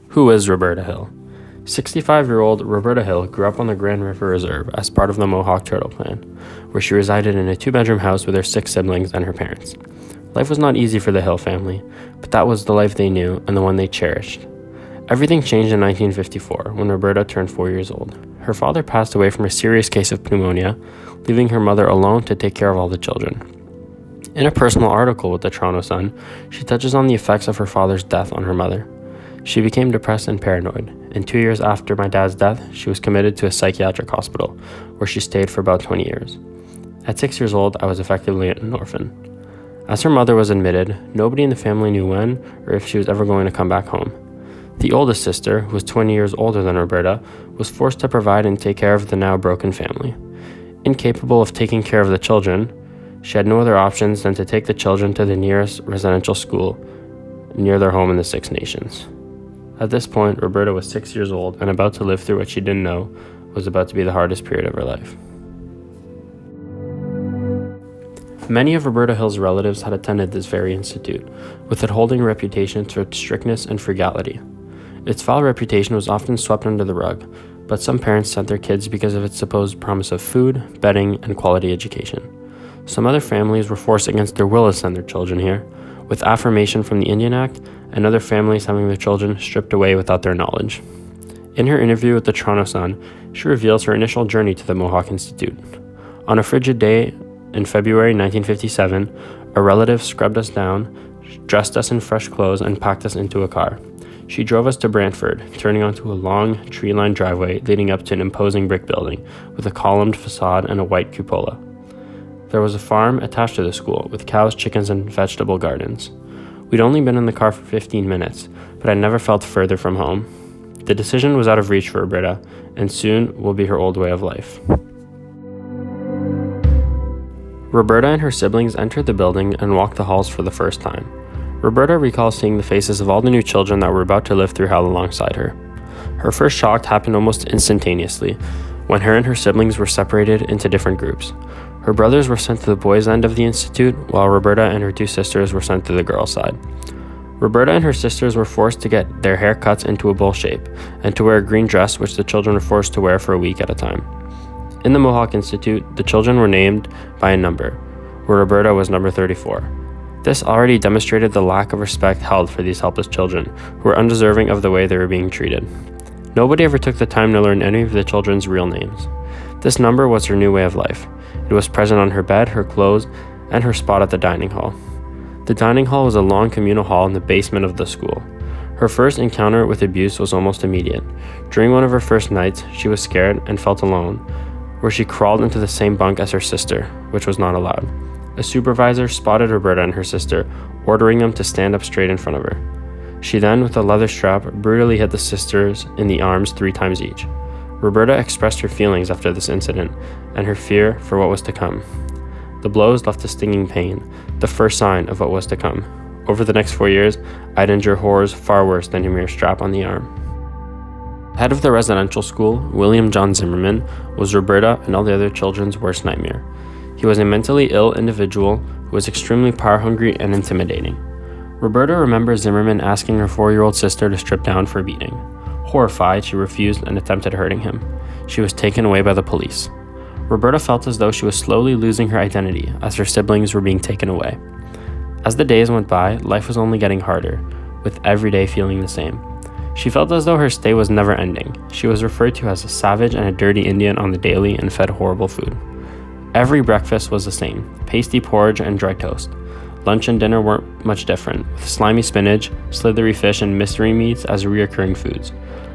Who is Roberta Hill? 65-year-old Roberta Hill grew up on the Grand River Reserve as part of the Mohawk Turtle Clan, where she resided in a 2-bedroom house with her 6 siblings and her parents. Life was not easy for the Hill family, but that was the life they knew and the one they cherished. Everything changed in 1954 when Roberta turned 4 years old. Her father passed away from a serious case of pneumonia, leaving her mother alone to take care of all the children. In a personal article with the Toronto Sun, she touches on the effects of her father's death on her mother. She became depressed and paranoid, and 2 years after my dad's death, she was committed to a psychiatric hospital, where she stayed for about 20 years. At 6 years old, I was effectively an orphan. As her mother was admitted, nobody in the family knew when or if she was ever going to come back home. The oldest sister, who was 20 years older than Roberta, was forced to provide and take care of the now broken family. Incapable of taking care of the children, she had no other options than to take the children to the nearest residential school near their home in the Six Nations. At this point, Roberta was 6 years old and about to live through what she didn't know was about to be the hardest period of her life. Many of Roberta Hill's relatives had attended this very institute, with it holding a reputation for its strictness and frugality. Its foul reputation was often swept under the rug, but some parents sent their kids because of its supposed promise of food, bedding, and quality education. Some other families were forced against their will to send their children here, with affirmation from the Indian Act, and other families having their children stripped away without their knowledge. In her interview with the Toronto Sun, she reveals her initial journey to the Mohawk Institute. On a frigid day in February 1957, a relative scrubbed us down, dressed us in fresh clothes, and packed us into a car. She drove us to Brantford, turning onto a long, tree-lined driveway leading up to an imposing brick building with a columned facade and a white cupola. There was a farm attached to the school, with cows, chickens, and vegetable gardens. We'd only been in the car for 15 minutes, but I never felt further from home. The decision was out of reach for Roberta, and soon will be her old way of life. Roberta and her siblings entered the building and walked the halls for the first time. Roberta recalls seeing the faces of all the new children that were about to live through hell alongside her. Her first shock happened almost instantaneously, when her and her siblings were separated into different groups. Her brothers were sent to the boys' end of the institute, while Roberta and her 2 sisters were sent to the girls' side. Roberta and her sisters were forced to get their hair cut into a bowl shape, and to wear a green dress which the children were forced to wear for a week at a time. In the Mohawk Institute, the children were named by a number, where Roberta was number 34. This already demonstrated the lack of respect held for these helpless children, who were undeserving of the way they were being treated. Nobody ever took the time to learn any of the children's real names. This number was her new way of life. It was present on her bed, her clothes, and her spot at the dining hall. The dining hall was a long communal hall in the basement of the school. Her first encounter with abuse was almost immediate. During one of her first nights, she was scared and felt alone, where she crawled into the same bunk as her sister, which was not allowed. A supervisor spotted Roberta and her sister, ordering them to stand up straight in front of her. She then, with a leather strap, brutally hit the sisters in the arms 3 times each. Roberta expressed her feelings after this incident and her fear for what was to come. The blows left a stinging pain, the first sign of what was to come. Over the next 4 years, I'd endure horrors far worse than a mere strap on the arm. Head of the residential school, William John Zimmerman, was Roberta and all the other children's worst nightmare. He was a mentally ill individual who was extremely power-hungry and intimidating. Roberta remembers Zimmerman asking her 4-year-old sister to strip down for a beating. Horrified, she refused and attempted hurting him. She was taken away by the police. Roberta felt as though she was slowly losing her identity as her siblings were being taken away. As the days went by, life was only getting harder, with every day feeling the same. She felt as though her stay was never ending. She was referred to as a savage and a dirty Indian on the daily and fed horrible food. Every breakfast was the same: pasty porridge and dry toast. Lunch and dinner weren't much different, with slimy spinach, slithery fish, and mystery meats as reoccurring foods.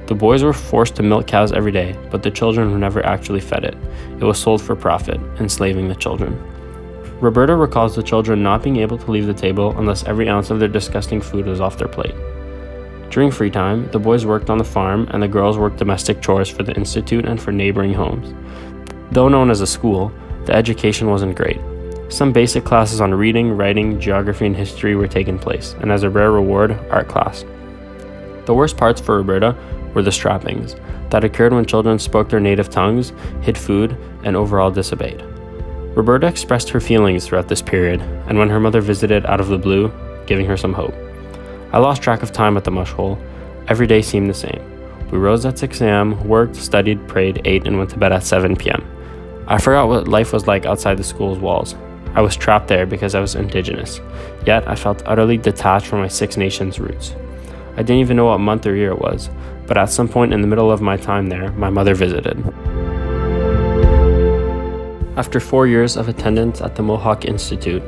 The boys were forced to milk cows every day, but the children were never actually fed it. It was sold for profit, enslaving the children. Roberta recalls the children not being able to leave the table unless every ounce of their disgusting food was off their plate. During free time, the boys worked on the farm and the girls worked domestic chores for the institute and for neighboring homes. Though known as a school, the education wasn't great. Some basic classes on reading, writing, geography, and history were taking place, and as a rare reward, art class. The worst parts for Roberta were the strappings that occurred when children spoke their native tongues, hid food, and overall disobeyed. Roberta expressed her feelings throughout this period, and when her mother visited out of the blue, giving her some hope. I lost track of time at the mush hole. Every day seemed the same. We rose at 6 a.m., worked, studied, prayed, ate, and went to bed at 7 p.m. I forgot what life was like outside the school's walls. I was trapped there because I was Indigenous, yet I felt utterly detached from my Six Nations roots. I didn't even know what month or year it was, but at some point in the middle of my time there, my mother visited. After 4 years of attendance at the Mohawk Institute,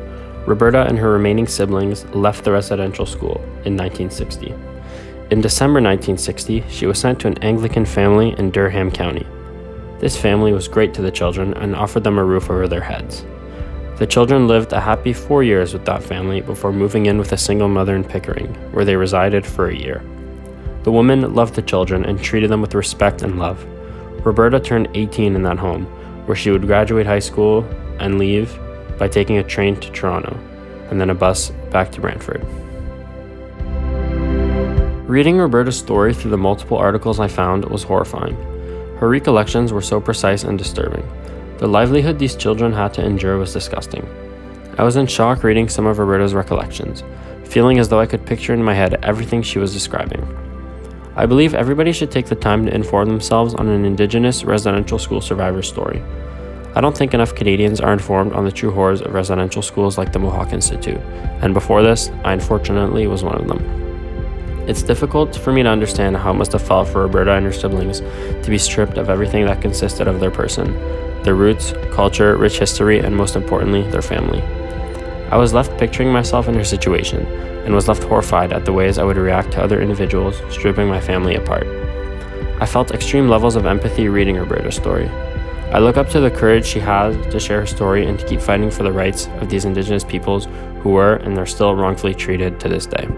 Roberta and her remaining siblings left the residential school in 1960. In December 1960, she was sent to an Anglican family in Durham County. This family was great to the children and offered them a roof over their heads. The children lived a happy 4 years with that family before moving in with a single mother in Pickering, where they resided for a year. The woman loved the children and treated them with respect and love. Roberta turned 18 in that home, where she would graduate high school and leave by taking a train to Toronto, and then a bus back to Brantford. Reading Roberta's story through the multiple articles I found was horrifying. Her recollections were so precise and disturbing. The livelihood these children had to endure was disgusting. I was in shock reading some of Roberta's recollections, feeling as though I could picture in my head everything she was describing. I believe everybody should take the time to inform themselves on an Indigenous residential school survivor story. I don't think enough Canadians are informed on the true horrors of residential schools like the Mohawk Institute, and before this, I unfortunately was one of them. It's difficult for me to understand how it must have felt for Roberta and her siblings to be stripped of everything that consisted of their person, their roots, culture, rich history, and most importantly, their family. I was left picturing myself in her situation, and was left horrified at the ways I would react to other individuals stripping my family apart. I felt extreme levels of empathy reading Roberta's story. I look up to the courage she has to share her story and to keep fighting for the rights of these Indigenous peoples who were and are still wrongfully treated to this day.